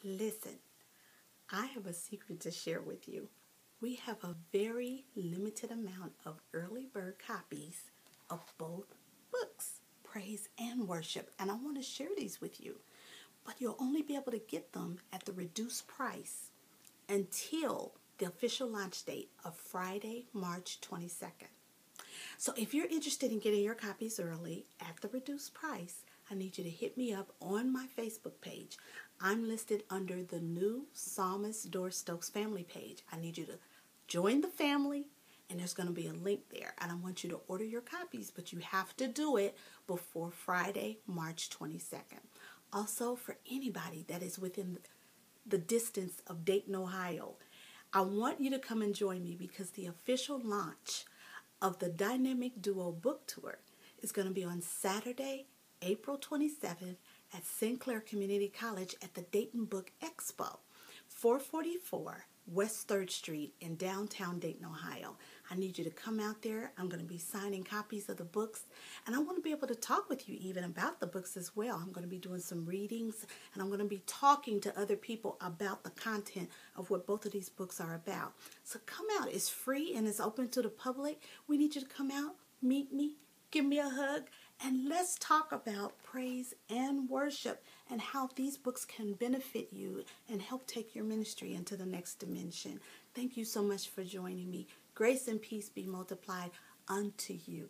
Listen, I have a secret to share with you. We have a very limited amount of early bird copies of both books, Praise and Worship, and I want to share these with you. But you'll only be able to get them at the reduced price until the official launch date of Friday, March 22nd. So if you're interested in getting your copies early at the reduced price, I need you to hit me up on my Facebook page. I'm listed under the new Psalmist Doris Stokes family page. I need you to join the family, and there's going to be a link there. And I want you to order your copies, but you have to do it before Friday, March 22nd. Also, for anybody that is within the distance of Dayton, Ohio, I want you to come and join me because the official launch of the Dynamic Duo Book Tour is going to be on Saturday, April 27th at St. Clair Community College at the Dayton Book Expo, 444 West 3rd Street in downtown Dayton, Ohio. I need you to come out there. I'm going to be signing copies of the books, and I want to be able to talk with you even about the books as well. I'm going to be doing some readings, and I'm going to be talking to other people about the content of what both of these books are about. So come out. It's free and it's open to the public. We need you to come out, meet me, give me a hug, and let's talk about praise and worship and how these books can benefit you and help take your ministry into the next dimension. Thank you so much for joining me. Grace and peace be multiplied unto you.